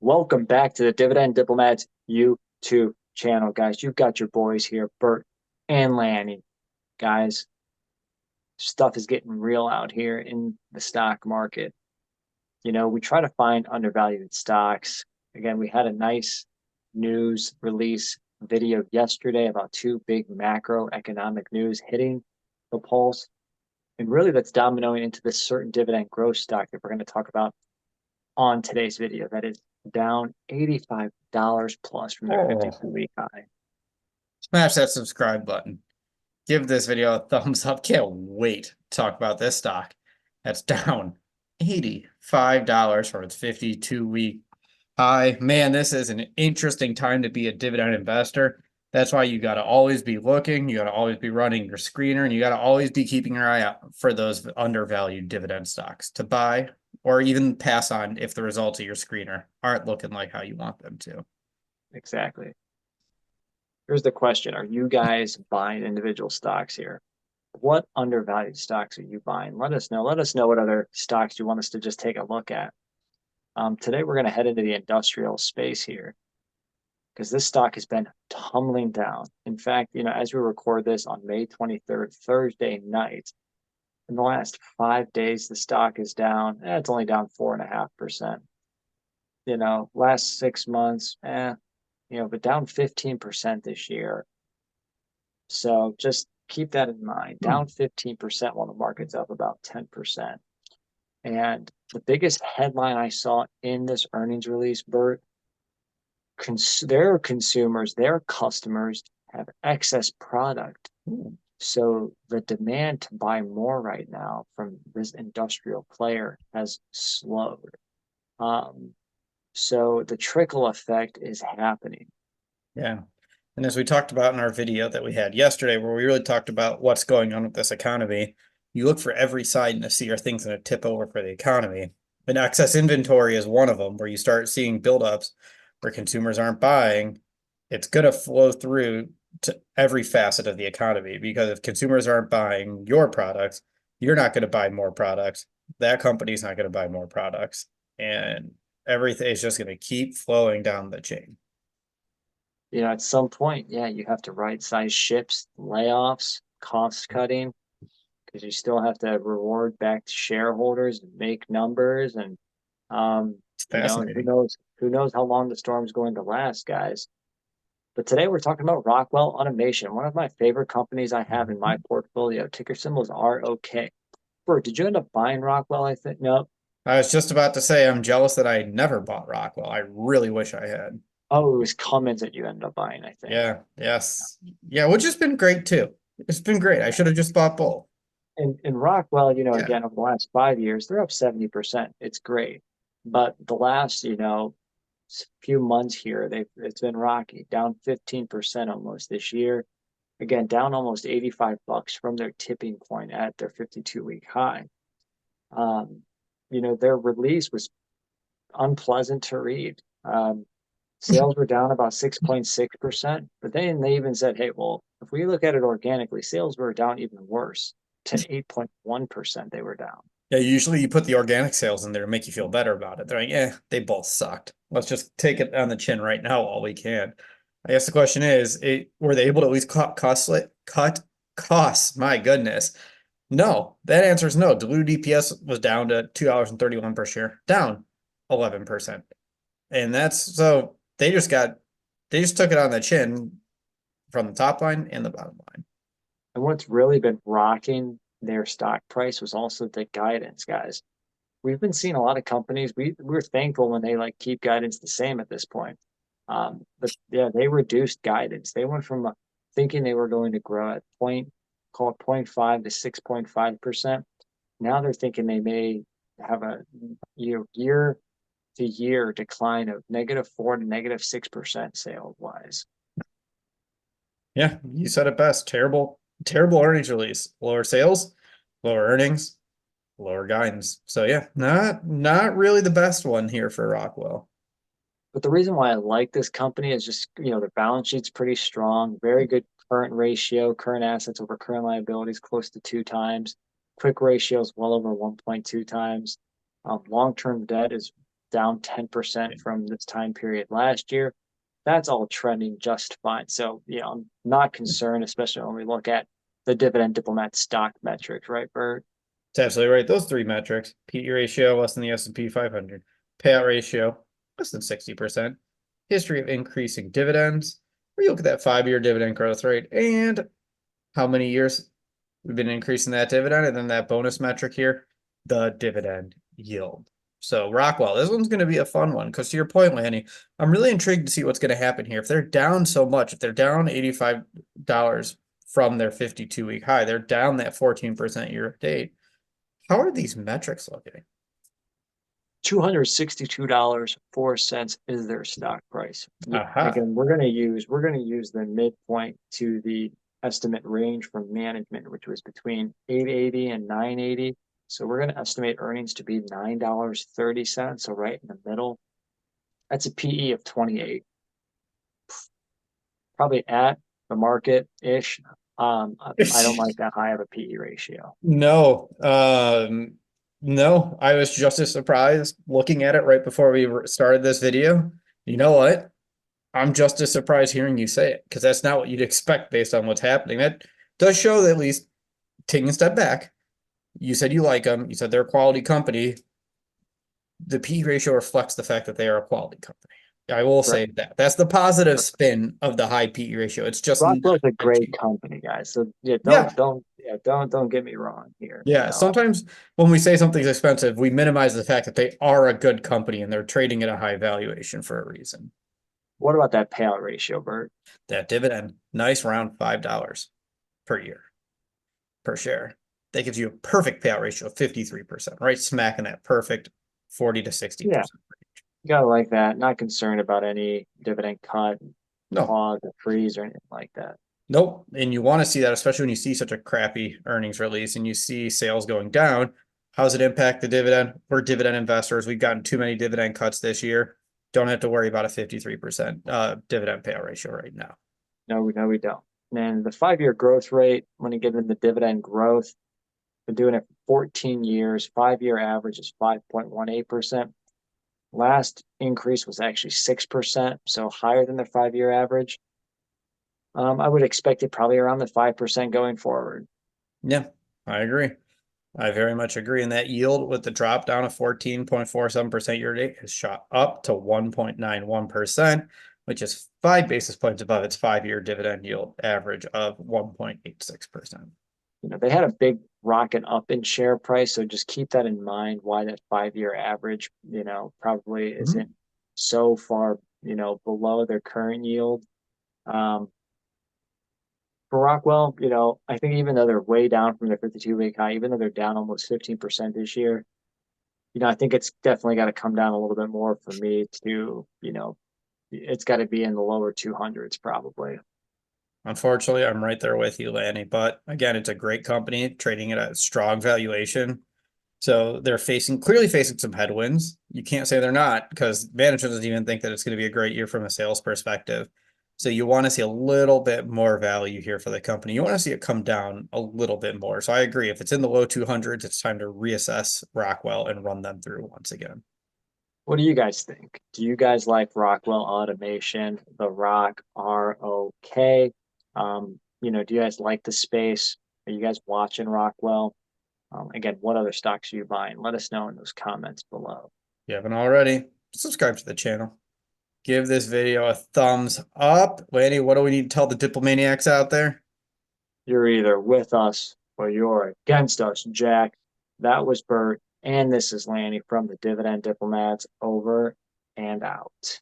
Welcome back to the Dividend Diplomats YouTube channel, guys. You've got your boys here, Bert and Lanny. Guys, stuff is getting real out here in the stock market. We try to find undervalued stocks. Again, we had a nice news release video yesterday about two big macroeconomic news hitting the pulse. And really that's dominoing into this certain dividend growth stock that we're going to talk about on today's video. That is down $85 plus from their 52-week high. Smash that subscribe button. Give this video a thumbs up. Can't wait to talk about this stock. That's down $85 for its 52-week high. Man, this is an interesting time to be a dividend investor. That's why you got to always be looking. You got to always be running your screener, and you got to always be keeping your eye out for those undervalued dividend stocks to buy or even pass on if the results of your screener aren't looking like how you want them to. Exactly. Here's the question. Are you guys buying individual stocks here? What undervalued stocks are you buying? Let us know. Let us know what other stocks you want us to just take a look at. Today, we're going to head into the industrial space here because this stock has been tumbling down. In fact, as we record this on May 23rd, Thursday night, in the last 5 days, the stock is down. It's only down 4.5%. Last 6 months, but down 15% this year. So just keep that in mind. Down 15% while the market's up about 10%. And the biggest headline I saw in this earnings release, Bert, their consumers, their customers have excess product. So the demand to buy more right now from this industrial player has slowed. So the trickle effect is happening. Yeah. And as we talked about in our video that we had yesterday, where we really talked about what's going on with this economy, you look for every sign to see are things going to tip over for the economy. And excess inventory is one of them, where you start seeing buildups where consumers aren't buying. It's going to flow through to every facet of the economy, because if consumers aren't buying your products, you're not going to buy more products. That company's not going to buy more products. And everything is just going to keep flowing down the chain. At some point, you have to right size ships, layoffs, cost cutting, because you still have to reward back to shareholders and make numbers. And It's fascinating. who knows how long the storm's going to last, guys. But today we're talking about Rockwell Automation, one of my favorite companies I have in my portfolio. Ticker symbol is ROK. Bert, did you end up buying Rockwell? I think no. I was just about to say I'm jealous that I never bought Rockwell. I really wish I had. Oh, it was Cummins that you ended up buying, I think. Yeah, yes. Yeah, which has been great too. It's been great. I should have just bought both. And Rockwell, Yeah. again, over the last 5 years, they're up 70%. It's great. But the last, few months here, it's been rocky, down 15% almost this year. Again, down almost $85 from their tipping point at their 52-week high. Their release was unpleasant to read. Sales were down about 6.6%, but then they even said, hey, well, if we look at it organically, sales were down even worse to 8.1% they were down. Yeah, usually you put the organic sales in there to make you feel better about it. They're like, yeah, they both sucked. Let's just take it on the chin right now while we can. I guess the question is, were they able to at least cut costs? My goodness. No, that answer is no. Diluted EPS was down to $2.31 per share, down 11%. And so they just took it on the chin from the top line and the bottom line. And what's really been rocking their stock price was also the guidance, guys. We've been seeing a lot of companies. We're thankful when they keep guidance the same at this point. But yeah, they reduced guidance. They went from thinking they were going to grow at call it 0.5 to 6.5%. Now they're thinking they may have a year to year decline of -4 to -6% sales wise. Yeah, you said it best. Terrible earnings release. Lower sales, lower earnings, lower guidance. So yeah, not really the best one here for Rockwell. But the reason why I like this company is just, their balance sheet's pretty strong, very good current ratio, current assets over current liabilities close to 2 times. Quick ratio is well over 1.2 times. Long-term debt is down 10% from this time period last year. That's all trending just fine. So, I'm not concerned, especially when we look at the Dividend Diplomat stock metrics, right, Bert? It's absolutely right. Those three metrics: PE ratio less than the S&P 500, payout ratio less than 60%, history of increasing dividends, where you look at that 5-year dividend growth rate and how many years we've been increasing that dividend, and then that bonus metric here, the dividend yield. So Rockwell, this one's going to be a fun one because to your point, Lanny, I'm really intrigued to see what's going to happen here. If they're down so much, if they're down $85 from their 52-week high, they're down that 14% year to date. How are these metrics looking? $262.04 is their stock price. Aha. Again, we're gonna use the midpoint to the estimate range from management, which was between 880 and 980. So we're gonna estimate earnings to be $9.30. So right in the middle. That's a PE of 28. Probably at the market-ish. I don't like that high of a PE ratio. No, no, I was just as surprised looking at it right before we started this video. You know what? I'm just as surprised hearing you say it because that's not what you'd expect based on what's happening. That does show that at least taking a step back, you said you like them. You said they're a quality company. The P ratio reflects the fact that they are a quality company. I will Right. say that. That's the positive spin of the high PE ratio. It's just not Rockwell's a great cheap. company, guys. So yeah, Yeah. don't get me wrong here. Yeah. Sometimes when we say something's expensive, we minimize the fact that they are a good company and they're trading at a high valuation for a reason. What about that payout ratio, Bert? That dividend, nice round $5 per year per share. That gives you a perfect payout ratio of 53%, right? Smack in that perfect 40 to 60%. Yeah, you gotta like that. Not concerned about any dividend cut, No, pause, or freeze, or anything like that. nope. And you want to see that, especially when you see such a crappy earnings release and you see sales going down. How does it impact the dividend? We're dividend investors. We've gotten too many dividend cuts this year. Don't have to worry about a 53% dividend payout ratio right now. No, we don't. And the 5-year growth rate, when you get into dividend growth, been doing it for 14 years. 5-year average is 5.18%. Last increase was actually 6%, so higher than the 5-year average. I would expect it probably around the 5% going forward. Yeah, I agree. I very much agree. And that yield with the drop down of 14.47% year to date has shot up to 1.91%, which is 5 basis points above its 5-year dividend yield average of 1.86%. They had a big rocket up in share price, so just keep that in mind why that 5-year average, probably isn't so far, below their current yield. For Rockwell, I think even though they're way down from their 52-week high, even though they're down almost 15% this year, I think it's definitely got to come down a little bit more for me to, it's got to be in the lower 200s probably. Unfortunately, I'm right there with you, Lanny. But again, it's a great company trading at a strong valuation. So they're clearly facing some headwinds. You can't say they're not because management doesn't even think that it's going to be a great year from a sales perspective. So you want to see a little bit more value here for the company. You want to see it come down a little bit more. So I agree. If it's in the low 200s, it's time to reassess Rockwell and run them through once again. What do you guys think? Do you guys like Rockwell Automation, the Rock, ROK? Do you guys like the space? Are you guys watching Rockwell? Again, what other stocks are you buying? Let us know in those comments below. If you haven't already, subscribe to the channel. Give this video a thumbs up. Lanny, what do we need to tell the diplomaniacs out there? You're either with us or you're against us, Jack. That was Bert, and this is Lanny from the Dividend Diplomats. Over and out.